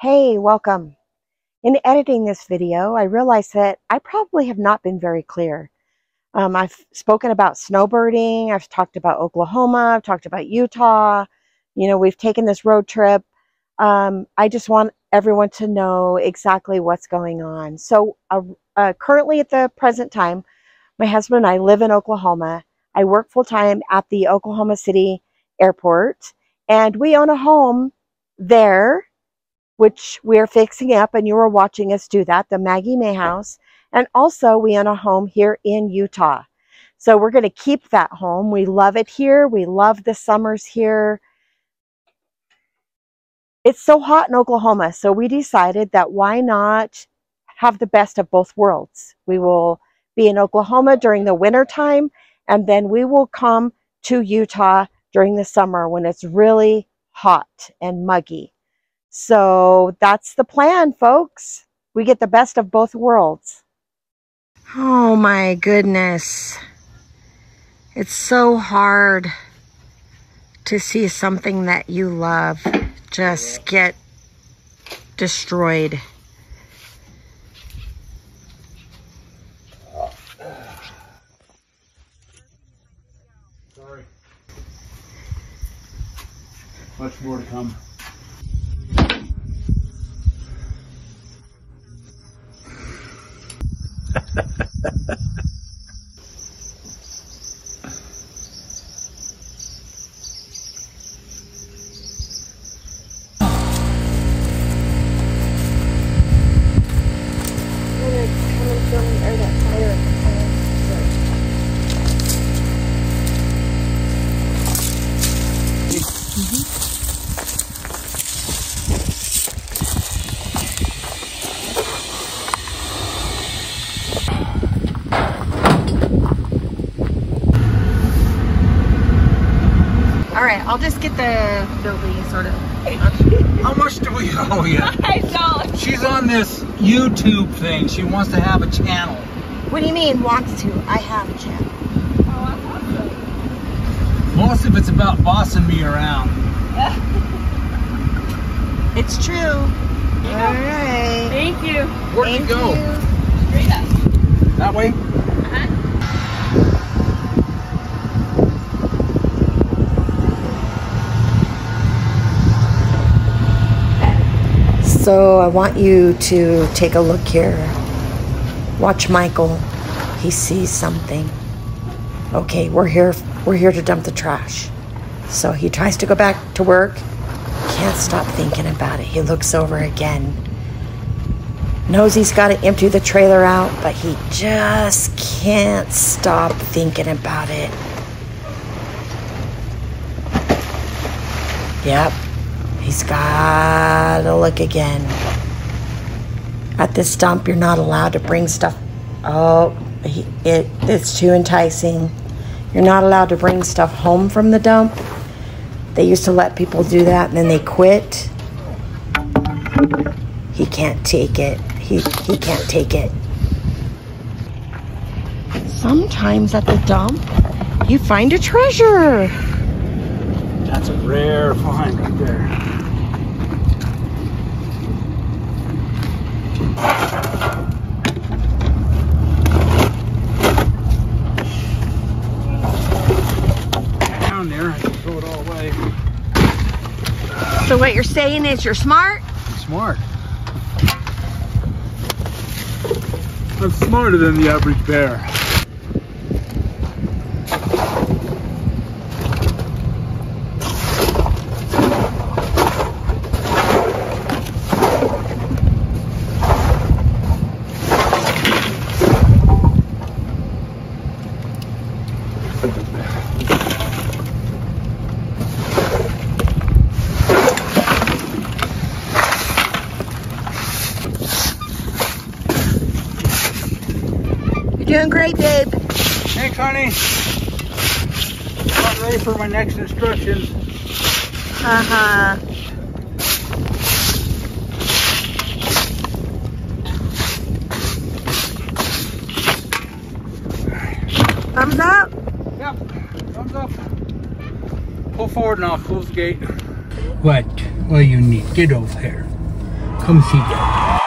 Hey, welcome. In editing this video, I realized that I probably have not been very clear. I've spoken about snowbirding, I've talked about Oklahoma, I've talked about Utah. We've taken this road trip. I just want everyone to know exactly what's going on. So currently at the present time, my husband and I live in Oklahoma. I work full-time at the Oklahoma City airport, and we own a home there, which we are fixing up, and you are watching us do that, the Maggie May House. And also we own a home here in Utah. So we're going to keep that home. We love it here. We love the summers here. It's so hot in Oklahoma, so we decided that why not have the best of both worlds. We will be in Oklahoma during the winter time, and then we will come to Utah during the summer when it's really hot and muggy. So that's the plan, folks. We get the best of both worlds. Oh my goodness. It's so hard to see something that you love just get destroyed. Sorry. Much more to come. All right, I'll just get the building sort of. How much do we owe you? I don't. She's on this YouTube thing. She wants to have a channel. What do you mean wants to? I have a channel. Oh, that's awesome. Most of it's about bossing me around. It's true. All right. Thank you. Where'd you go? Straight up. That way? So I want you to take a look here. Watch Michael. He sees something. Okay, we're here to dump the trash. So he tries to go back to work. Can't stop thinking about it. He looks over again. Knows he's got to empty the trailer out, but he just can't stop thinking about it. Yep. He's got to look again. At this dump, you're not allowed to bring stuff. Oh, it's too enticing. You're not allowed to bring stuff home from the dump. They used to let people do that, and then they quit. He can't take it. He can't take it. Sometimes at the dump, you find a treasure. That's a rare find right there. Down there, I can throw it all away. So what you're saying is you're smart? Smart. I'm smarter than the average bear. Doing great, babe. Thanks, honey. Not ready for my next instructions. Uh-huh. Thumbs up? Yep. Thumbs up. Pull forward and I'll close the gate. What? What do you need? Get over here. Come see Dad.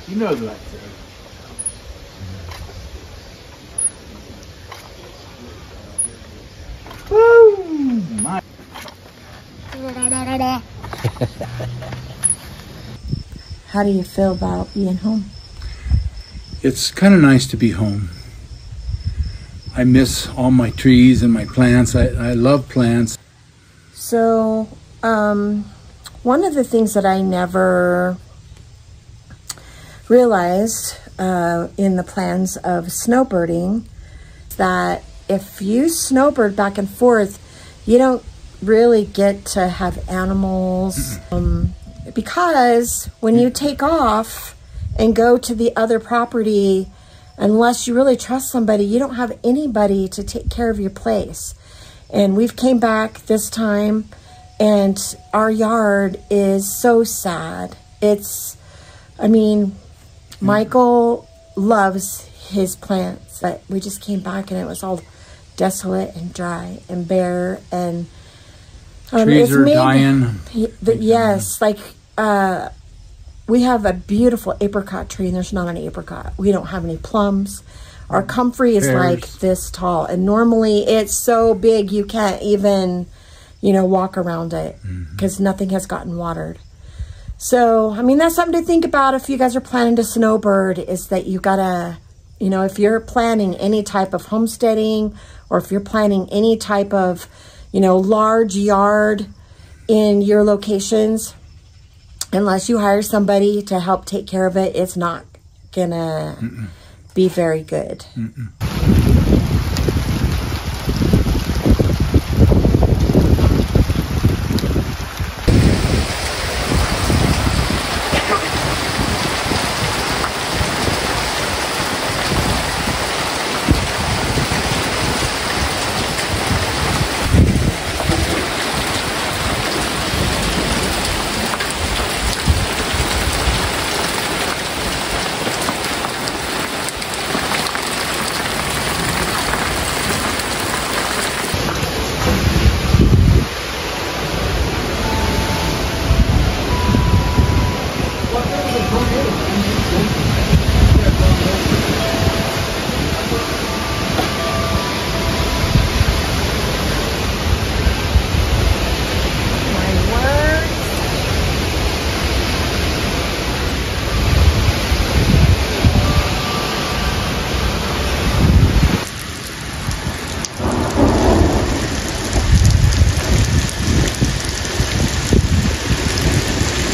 He knows what I say. Woo! My. How do you feel about being home? It's kind of nice to be home. I miss all my trees and my plants. I love plants. So, one of the things that I never realized in the plans of snowbirding, that if you snowbird back and forth, you don't really get to have animals. Because when you take off and go to the other property, unless you really trust somebody, you don't have anybody to take care of your place. And we've came back this time and our yard is so sad. I mean, Michael loves his plants, but we just came back and it was all desolate and dry and bare, and Trees are dying. Yes, like we have a beautiful apricot tree and there's not an apricot. We don't have any plums. Our comfrey is like this tall, and normally it's so big you can't even, walk around it because nothing has gotten watered. So, I mean, that's something to think about if you guys are planning to snowbird, is that you gotta, if you're planning any type of homesteading, or if you're planning any type of, large yard in your locations, unless you hire somebody to help take care of it, it's not gonna be very good.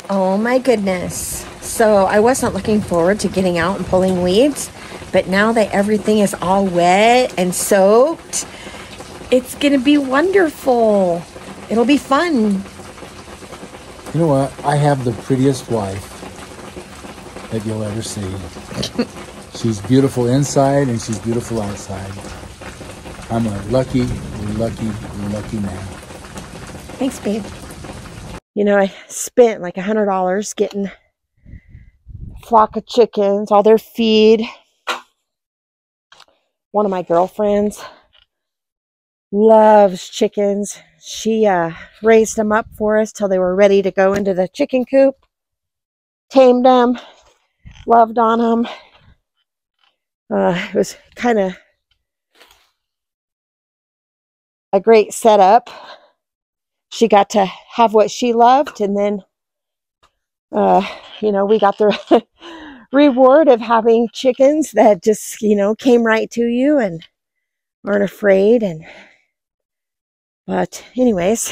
Oh my goodness. So I wasn't looking forward to getting out and pulling weeds, but now that everything is all wet and soaked, it's gonna be wonderful. It'll be fun. You know what? I have the prettiest wife that you'll ever see. She's beautiful inside and she's beautiful outside. I'm a lucky man. Thanks, babe. I spent like $100 getting a flock of chickens, all their feed. One of my girlfriends loves chickens. She raised them up for us till they were ready to go into the chicken coop. Tamed them, loved on them. It was kind of a great setup. She got to have what she loved, and then, we got the reward of having chickens that just, came right to you and aren't afraid. But anyways,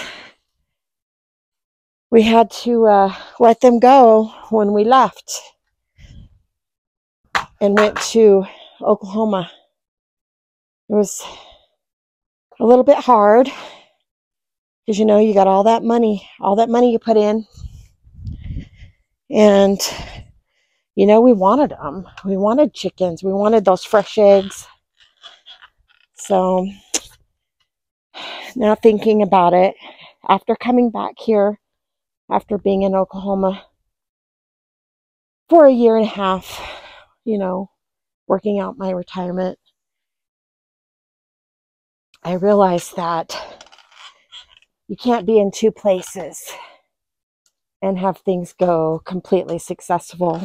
we had to let them go when we left and went to Oklahoma. It was a little bit hard because, you got all that money you put in. And, we wanted them. We wanted chickens. We wanted those fresh eggs. So now thinking about it, after coming back here, after being in Oklahoma for a year and a half, working out my retirement, I realized that you can't be in two places and have things go completely successful.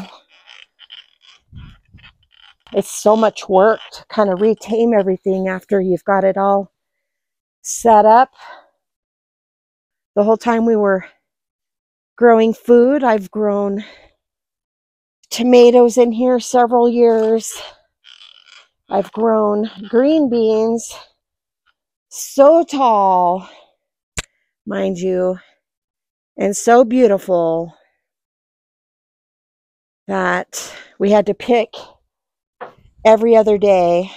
It's so much work to kind of retame everything after you've got it all set up. The whole time we were growing food, I've grown tomatoes in here several years. I've grown green beans, so tall, mind you, and so beautiful that we had to pick every other day.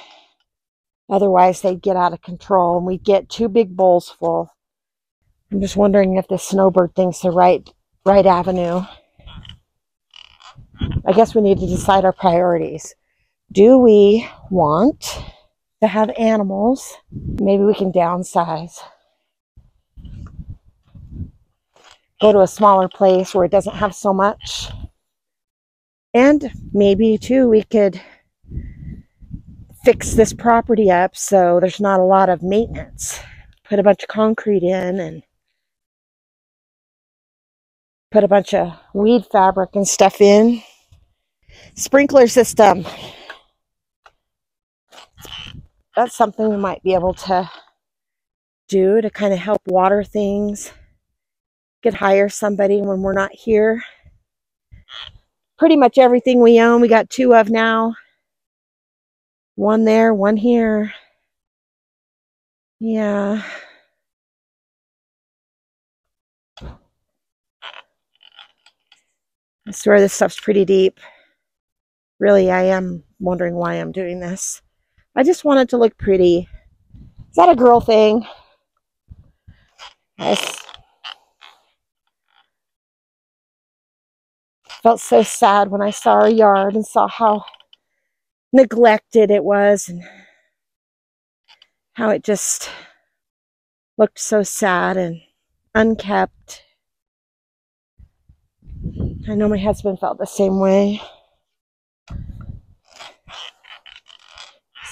Otherwise, they'd get out of control and we'd get 2 big bowls full. I'm just wondering if the snowbird thing's the right avenue. I guess we need to decide our priorities. Do we want to have animals? Maybe we can downsize. Go to a smaller place where it doesn't have so much. And maybe too, we could fix this property up so there's not a lot of maintenance. Put a bunch of concrete in and put a bunch of weed fabric and stuff in. Sprinkler system. That's something we might be able to do to kind of help water things. Could hire somebody when we're not here. Pretty much everything we own, we got 2 of now. 1 there, 1 here. Yeah. I swear this stuff's pretty deep. Really, I am wondering why I'm doing this. I just want it to look pretty. Is that a girl thing? I felt so sad when I saw our yard and saw how neglected it was and how it just looked so sad and unkept. I know my husband felt the same way.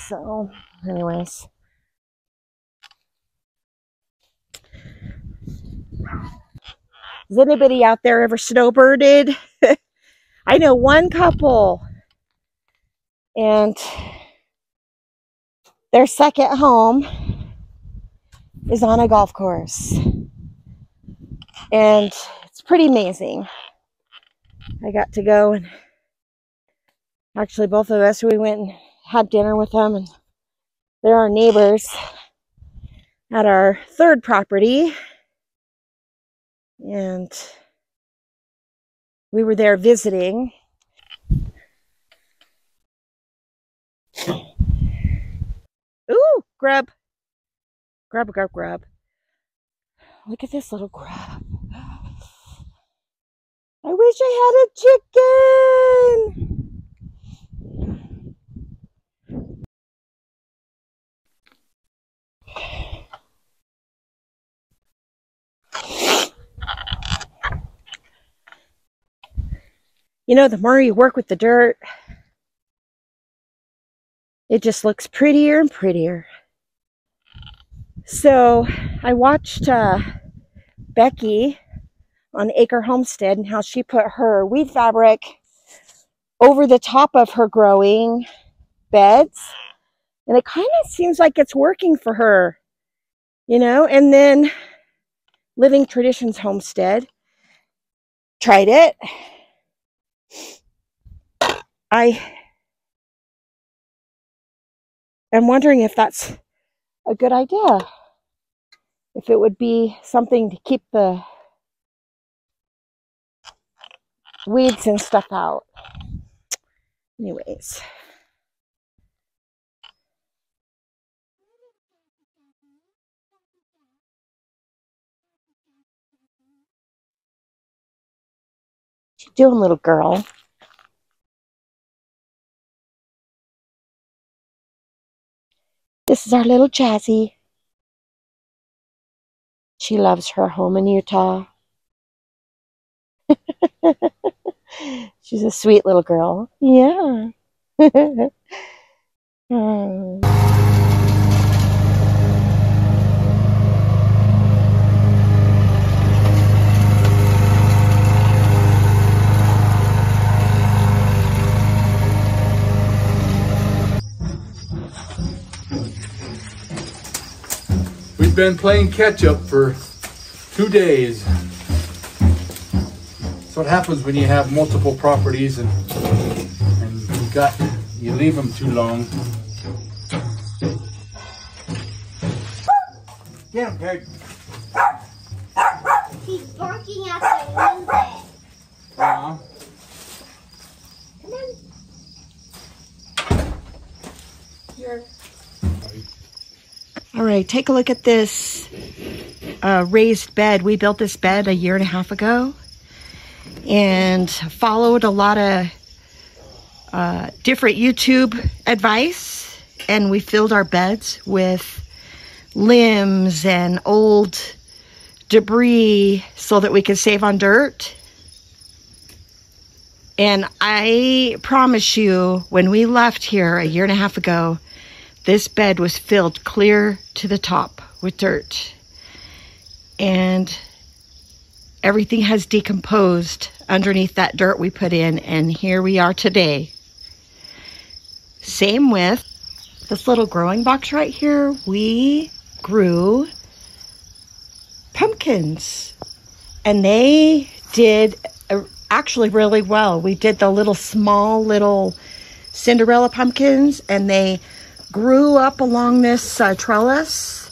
So, anyways. Has anybody out there ever snowbirded? I know one couple, and their second home is on a golf course. And it's pretty amazing. I got to go, and actually both of us, we went and had dinner with them, and they're our neighbors at our 3rd property. And we were there visiting. Ooh, grub. Grub, grub, grub. Look at this little grub. I wish I had a chicken. You know, the more you work with the dirt, it just looks prettier and prettier. So I watched Becky on Acre Homestead and how she put her weed fabric over the top of her growing beds. And it kind of seems like it's working for her, you know. And then Living Traditions Homestead, tried it. I am wondering if that's a good idea. If it would be something to keep the weeds and stuff out. Anyways. What you doing, little girl? This is our little Jazzy. She loves her home in Utah. She's a sweet little girl. Yeah. We've been playing catch up for 2 days. That's what happens when you have multiple properties and you leave them too long. Get him, Peg. He's barking at the music. Come on. Here. All right, take a look at this raised bed. We built this bed a 1.5 years ago and followed a lot of different YouTube advice, and we filled our beds with limbs and old debris so that we could save on dirt. And I promise you, when we left here a 1.5 years ago, this bed was filled clear to the top with dirt. And everything has decomposed underneath that dirt we put in, and here we are today. Same with this little growing box right here. We grew pumpkins, and they did actually really well. We did the small little Cinderella pumpkins, and they grew up along this trellis.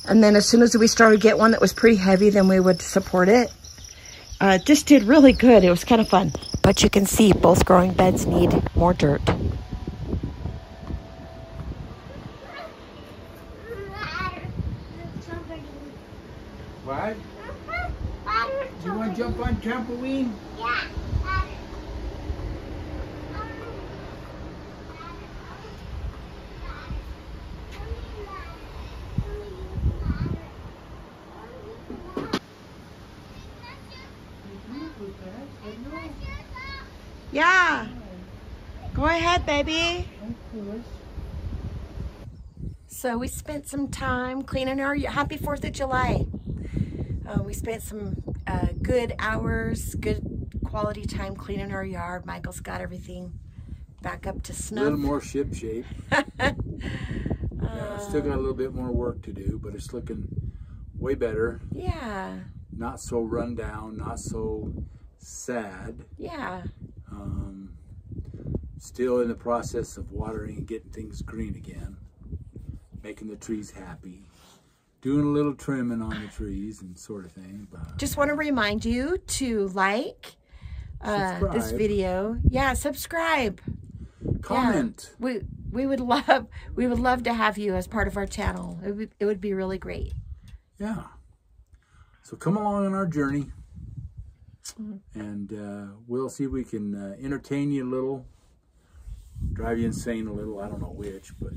And then as soon as we started to get one that was pretty heavy, then we would support it. Just did really good. It was kind of fun. But you can see both growing beds need more dirt. What? You want to jump on trampoline? Yeah. Yeah. Go ahead, baby. So we spent some time cleaning our, happy 4th of July. We spent some good hours, good quality time cleaning our yard. Michael's got everything back up to snuff. A little more ship shape. Yeah, still got a little bit more work to do, but it's looking way better. Yeah. Not so run down, not so sad. Yeah. Still in the process of watering and getting things green again. Making the trees happy. Doing a little trimming on the trees and sort of thing. But just want to remind you to like this video. Yeah, subscribe. Comment. Yeah. We would love to have you as part of our channel. It would be really great. Yeah. So come along on our journey, and we'll see if we can entertain you a little, drive you insane a little. I don't know which, but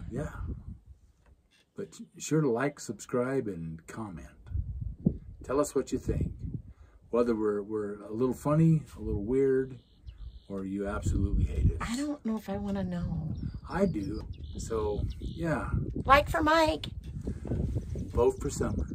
yeah. But be sure to like, subscribe, and comment. Tell us what you think. Whether we're a little funny, a little weird, or you absolutely hate us. I don't know if I want to know. I do. So, yeah. Like for Mike. Vote for Summer.